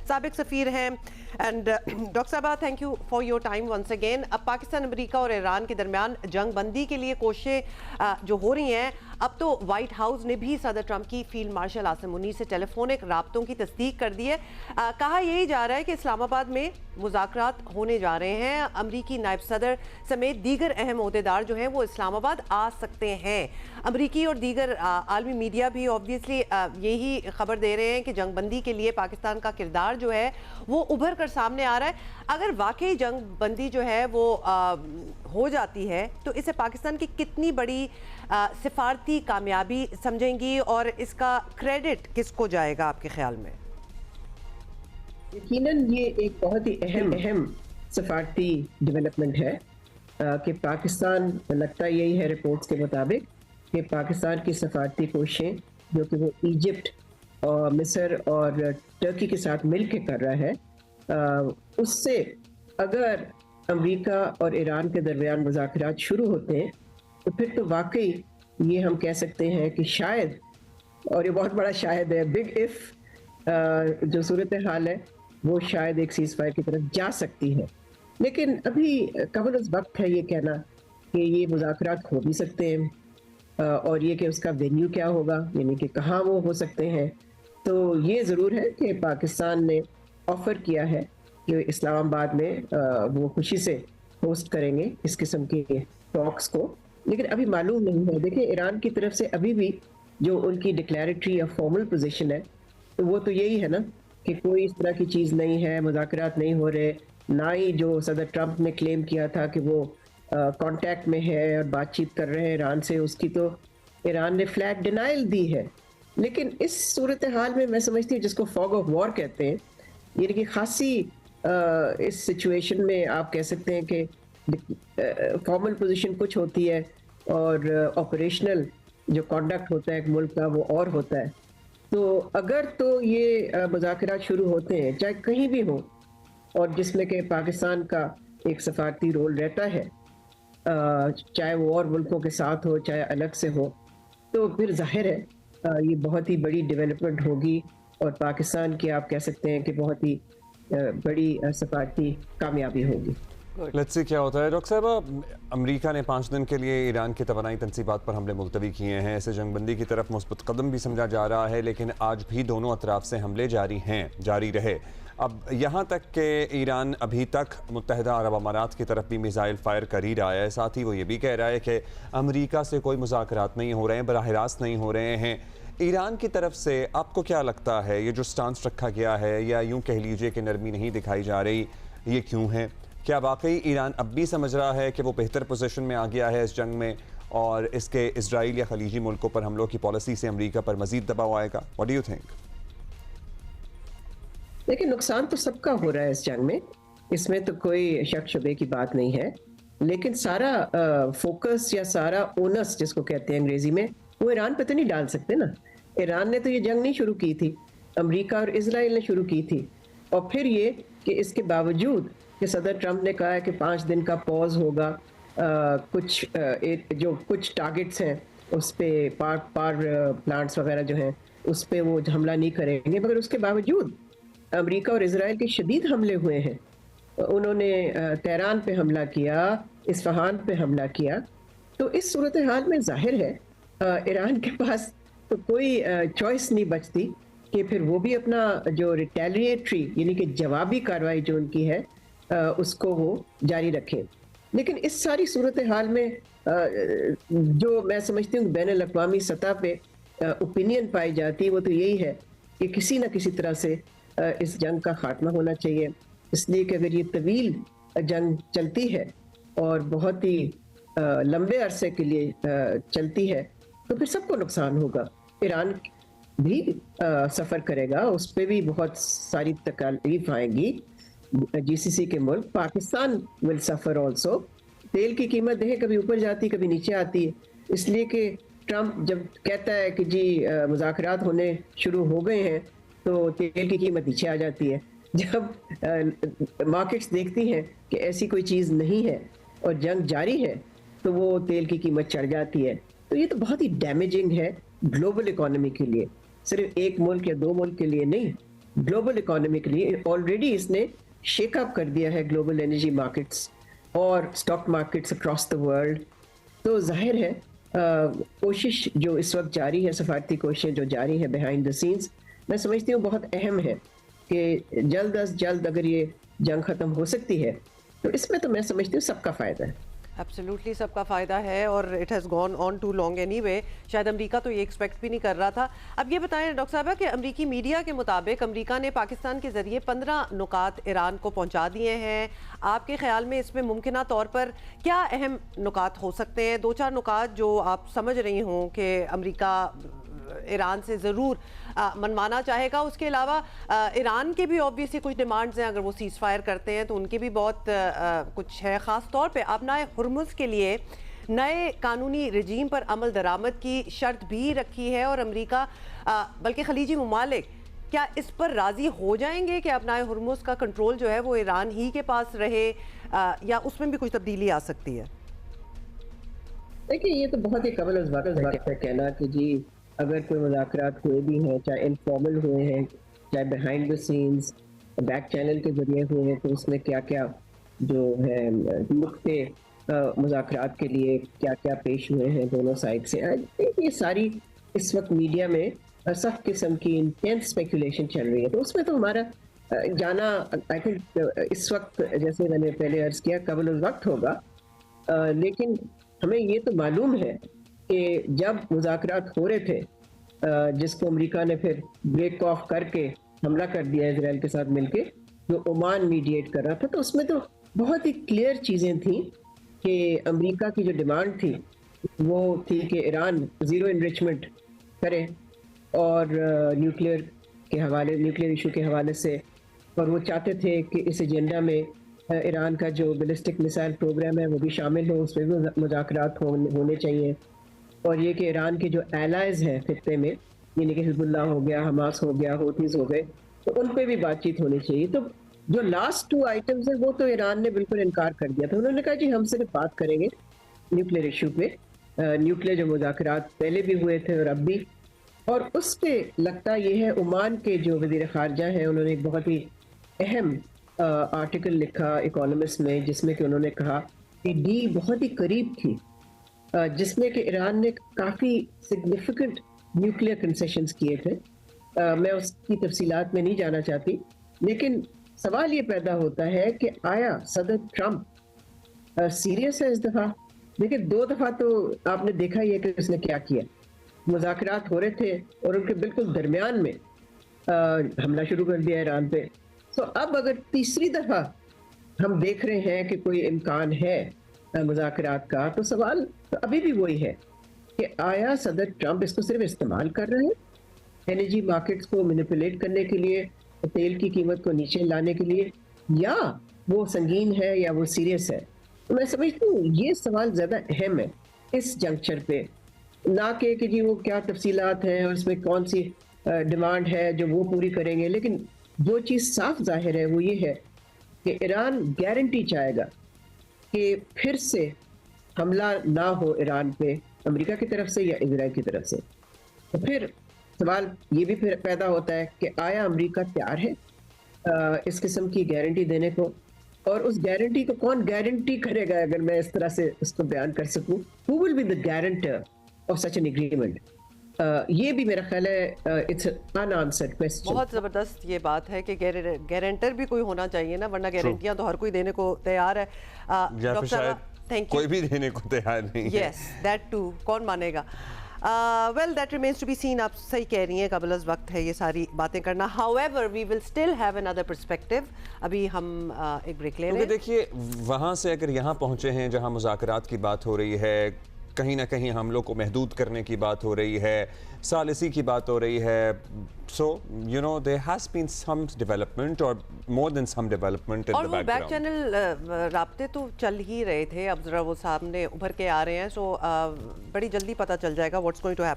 साबिक सफ़ीर हैं। एंड डॉक्टर साहबा, thank you for your time once again. अब पाकिस्तान, अमेरिका और ईरान के दरमियान जंग बंदी के लिए कोशिशें जो हो रही हैं, अब तो वाइट हाउस ने भी सदर ट्रंप की फील्ड मार्शल आसिम मुनीर से टेलीफोनिक राब्तों की तस्दीक कर दी है। कहा यही जा रहा है कि इस्लामाबाद में मुज़ाकरात होने जा रहे हैं। अमरीकी नायब सदर समेत दीगर अहम ओहदेदार जो हैं वो इस्लामाबाद आ सकते हैं। अमरीकी और दीगर आलमी मीडिया भी ऑब्वियसली यही खबर दे रहे हैं कि जंग बंदी के लिए पाकिस्तान का किरदार जो है वो उभर कर सामने आ रहा है। अगर वाकई जंग बंदी जो है वो हो जाती है तो इसे पाकिस्तान की कितनी बड़ी सिफारती कामयाबी समझेंगी और इसका क्रेडिट किसको जाएगा आपके ख्याल में? यकीनन ये एक बहुत ही अहम सफारती डेवलपमेंट है कि पाकिस्तान, लगता यही है रिपोर्ट्स के मुताबिक, कि पाकिस्तान की सफारती कोशिशें जो कि वो इजिप्ट और मिस्र और टर्की के साथ मिल के कर रहा है, उससे अगर अमेरिका और ईरान के दरमियान मुज़ाकरात शुरू होते हैं तो फिर तो वाकई ये हम कह सकते हैं कि शायद, और ये बहुत बड़ा शायद है, बिग इफ़, जो सूरत हाल है वो शायद एक सीज़ फायर की तरफ जा सकती है। लेकिन अभी कबल उस वक्त है ये कहना कि ये मुज़ाकरात हो भी सकते हैं, और ये कि उसका वेन्यू क्या होगा, यानी कि कहाँ वो हो सकते हैं। तो ये ज़रूर है कि पाकिस्तान ने ऑफ़र किया है कि इस्लामाबाद में वो खुशी से होस्ट करेंगे इस किस्म के टॉक्स को, लेकिन अभी मालूम नहीं है। देखिए, ईरान की तरफ से अभी भी जो उनकी डिक्लेरेटरी या फॉर्मल पोजीशन है तो वो तो यही है ना कि कोई इस तरह की चीज़ नहीं है, मुज़ाकरात नहीं हो रहे। ना ही जो सदर ट्रंप ने क्लेम किया था कि वो कांटेक्ट में है और बातचीत कर रहे हैं ईरान से, उसकी तो ईरान ने फ्लैट डिनाइल दी है। लेकिन इस सूरत हाल में मैं समझती हूँ, जिसको फॉग ऑफ वॉर कहते हैं, यानी कि खासी इस सिचुएशन में आप कह सकते हैं कि फॉर्मल पोजीशन कुछ होती है और ऑपरेशनल जो कॉन्डक्ट होता है एक मुल्क का वो और होता है। तो अगर तो ये मुज़ाकरात शुरू होते हैं, चाहे कहीं भी हो, और जिसमें कि पाकिस्तान का एक सफारती रोल रहता है, चाहे वो और मुल्कों के साथ हो चाहे अलग से हो, तो फिर जाहिर है ये बहुत ही बड़ी डेवलपमेंट होगी और पाकिस्तान की आप कह सकते हैं कि बहुत ही बड़ी सफारती कामयाबी होगी। लेट्स सी क्या होता है। डॉक्टर साहब, अमेरिका ने 5 दिन के लिए ईरान की तवानाई तनसीबात पर हमले मुलतवी किए हैं। ऐसे जंगबंदी की तरफ मुस्बत कदम भी समझा जा रहा है, लेकिन आज भी दोनों अतराफ से हमले जारी रहे। अब यहाँ तक कि ईरान अभी तक मुत्तहिदा अरब अमारात की तरफ भी मिसाइल फायर कर ही रहा है। साथ ही वो ये भी कह रहा है कि अमेरिका से कोई मुज़ाकरात नहीं हो रहे हैं, बराह रास्त नहीं हो रहे हैं। ईरान की तरफ से आपको क्या लगता है, ये जो स्टांस रखा गया है, या यूँ कह लीजिए कि नरमी नहीं दिखाई जा रही, ये क्यों है? क्या वाकई ईरान अब भी समझ रहा है कि वो बेहतर पोजीशन में आ गया है इस जंग में, और इसके इजराइल या खलीजी मुल्कों पर हमलों की पॉलिसी से अमेरिका पर मजीद दबाव आएगा? What do you think? देखिए, नुकसान तो सबका हो रहा है इस जंग में, इसमें तो कोई शक शुबे की बात नहीं है। लेकिन सारा फोकस या सारा ओनस जिसको कहते हैं अंग्रेजी में, वो ईरान पे तो नहीं डाल सकते ना। ईरान ने तो ये जंग नहीं शुरू की थी, अमेरिका और इजराइल ने शुरू की थी। और फिर ये कि इसके बावजूद कि सदर ट्रंप ने कहा है कि 5 दिन का पॉज होगा, जो कुछ टारगेट्स हैं उस पर पार प्लांट्स वगैरह जो हैं उस पर वो हमला नहीं करेंगे, मगर उसके बावजूद अमेरिका और इजराइल के शदीद हमले हुए हैं। उन्होंने तेहरान पे हमला किया, इस्फहान पे हमला किया। तो इस सूरत हाल में जाहिर है ईरान के पास तो कोई चॉइस नहीं बचती कि फिर वो भी अपना जो रिटेलिएटरी यानी कि जवाबी कार्रवाई जो उनकी है उसको वो जारी रखें। लेकिन इस सारी सूरत हाल में जो मैं समझती हूँ बैनुल अक़वामी सतह पे ओपिनियन पाई जाती है, वो तो यही है कि किसी न किसी तरह से इस जंग का खात्मा होना चाहिए। इसलिए कि अगर ये तवील जंग चलती है और बहुत ही लंबे अरसे के लिए चलती है तो फिर सबको नुकसान होगा। ईरान भी सफ़र करेगा, उस पर भी बहुत सारी तकलीफ आएंगी। जीसीसी के मुल्क, पाकिस्तान विल सफ़र ऑल्सो। तेल की कीमत देखें, कभी ऊपर जाती कभी नीचे आती है, इसलिए कि ट्रंप जब कहता है कि जी मुज़ाकरात होने शुरू हो गए हैं तो तेल की कीमत नीचे आ जाती है। जब मार्केट्स देखती हैं कि ऐसी कोई चीज़ नहीं है और जंग जारी है तो वो तेल की कीमत चढ़ जाती है। तो ये तो बहुत ही डैमेजिंग है ग्लोबल इकोनॉमी के लिए, सिर्फ एक मुल्क या दो मुल्क के लिए नहीं, ग्लोबल इकोनॉमी के लिए ऑलरेडी इसने शेकअप कर दिया है ग्लोबल एनर्जी मार्केट्स और stock markets across the world. तो जाहिर है कोशिश जो इस वक्त जारी है, सफारती कोशिशें जो जारी है बिहाइंड द सीन्स, मैं समझती हूँ बहुत अहम है कि जल्द अज जल्द अगर ये जंग ख़त्म हो सकती है तो इसमें तो मैं समझती हूँ सबका फ़ायदा है। एब्सोल्युटली सबका फ़ायदा है और it has gone on too long anyway. शायद अमेरिका तो ये एक्सपेक्ट भी नहीं कर रहा था। अब ये बताएं डॉक्टर साहबा कि अमेरिकी मीडिया के मुताबिक अमेरिका ने पाकिस्तान के ज़रिए 15 नुकात ईरान को पहुंचा दिए हैं। आपके ख्याल में इसमें मुमकिना तौर पर क्या अहम नुकात हो सकते हैं? 2-4 नुकात जो आप समझ रही हों कि अमेरिका ईरान से ज़रूर मनवाना चाहेगा। उसके अलावा ईरान के भी ऑब्वियसली कुछ डिमांड्स हैं, अगर वो सीज़ फायर करते हैं तो उनके भी बहुत कुछ है। ख़ास तौर पे अपना हुर्मुज़ के लिए नए कानूनी रजीम पर अमल दरामद की शर्त भी रखी है और अमेरिका बल्कि खलीजी ममालिक क्या इस पर राज़ी हो जाएंगे कि अपना हुर्मुज़ का कंट्रोल जो है वो ईरान ही के पास रहे या उसमें भी कुछ तब्दीली आ सकती है? देखिए ये तो बहुत ही कबल अज़ वक्त है कहना कि जी अगर कोई मुज़ाकरात हुए भी हैं, चाहे इनफॉर्मल हुए हैं, चाहे behind the scenes back channel के जरिए हुए हैं, तो उसमें क्या क्या जो है नुक्ते मुज़ाकरात के लिए क्या क्या पेश हुए हैं दोनों साइड से। ये सारी इस वक्त मीडिया में सख्त किस्म की इंटेंस स्पेकुलेशन चल रही है, तो उसमें तो हमारा जाना आई थिंक इस वक्त जैसे मैंने पहले अर्ज़ किया कबल अज़ वक्त होगा। लेकिन हमें ये तो मालूम है कि जब मुज़ाकरात हो रहे थे जिसको अमेरिका ने फिर ब्रेक ऑफ करके हमला कर दिया इजराइल के साथ मिलके, जो ओमान मीडिएट कर रहा था, तो उसमें तो बहुत ही क्लियर चीज़ें थी कि अमेरिका की जो डिमांड थी वो थी कि ईरान ज़ीरो इनरिचमेंट करे और न्यूक्लियर इशू के हवाले से, और वो चाहते थे कि इस एजेंडा में ईरान का जो बैलिस्टिक मिसाइल प्रोग्राम है वो भी शामिल हो, उसमें भी मुज़ाकरात होने चाहिए। और ये कि ईरान के जो एलाइज हैं खित्ते में, यानी कि हिजबुल्लाह हो गया, हमास हो गया, हूथीज़ हो गए, तो उन पे भी बातचीत होनी चाहिए। तो जो लास्ट 2 आइटम्स हैं वो तो ईरान ने बिल्कुल इनकार कर दिया था। उन्होंने कहा जी हम सिर्फ बात करेंगे न्यूक्लियर इशू पे, न्यूक्लियर जो मुज़ाकरात पहले भी हुए थे और अब भी। और उस पर लगता ये है ओमान के जो वज़ीर ख़ारजा हैं उन्होंने एक बहुत ही अहम आर्टिकल लिखा इकोनॉमिस्ट में, जिसमें कि उन्होंने कहा कि डी बहुत ही करीब थी, जिसमें कि ईरान ने काफ़ी सिग्निफिकेंट न्यूक्लियर कंसेशंस किए थे। मैं उसकी तफसीलात में नहीं जाना चाहती, लेकिन सवाल ये पैदा होता है कि आया सदर ट्रंप सीरियस है इस दफ़ा? देखिए 2 दफ़ा तो आपने देखा ही है कि उसने क्या किया। मुज़ाकरात हो रहे थे और उनके बिल्कुल दरमियान में हमला शुरू कर दिया ईरान पे। तो अब अगर तीसरी दफ़ा हम देख रहे हैं कि कोई इम्कान है मुज़ाकरात का, तो सवाल तो अभी भी वही है कि आया सदर ट्रंप इसको सिर्फ इस्तेमाल कर रहे हैं एनर्जी मार्केट्स को मैनिपुलेट करने के लिए, तेल की कीमत को नीचे लाने के लिए, या वो संगीन है या वो सीरियस है? तो मैं समझती हूँ ये सवाल ज़्यादा अहम है इस जंक्चर पे, ना कि जी वो क्या तफसीलात हैं और उसमें कौन सी डिमांड है जो वो पूरी करेंगे। लेकिन जो चीज़ साफ जाहिर है वो ये है कि ईरान गारंटी चाहेगा कि फिर से हमला ना हो ईरान पे अमेरिका की तरफ से या इजराइल की तरफ से। तो फिर सवाल ये भी फिर पैदा होता है कि आया अमेरिका तैयार है इस किस्म की गारंटी देने को, और उस गारंटी को कौन गारंटी करेगा, अगर मैं इस तरह से उसको बयान कर सकूं, who will be the guarantor of such an agreement? ये भी मेरा ख्याल है इट्स अनआंसर्ड क्वेश्चन। बहुत ज़बरदस्त ये बात है कि गारंटर भी कोई होना चाहिए ना, वरना गारंटियां तो हर कोई देने को तैयार है। डॉक्टर साहब थैंक यू। कोई भी देने को तैयार नहीं है। यस दैट टू, कौन मानेगा? Well that remains to be seen. आप सही कह रही हैं, कबल वक्त है ये सारी बातें करना। However we will still have another perspective. अभी हम एक ब्रेक ले रहे हैं। देखिए वहाँ से अगर यहाँ पहुँचे हैं जहाँ मुज़ाकरात की बात हो रही है, कहीं ना कहीं हमलों को महदूद करने की बात हो रही है, सालिसी की बात हो रही है, so you know there has been some development और more than some development in the background. Back channel राब्ते तो चल ही रहे थे, अब जरा वो सामने उभर के आ रहे हैं, सो बड़ी जल्दी पता चल जाएगा व्हाट्स गोइंग टू हैपन।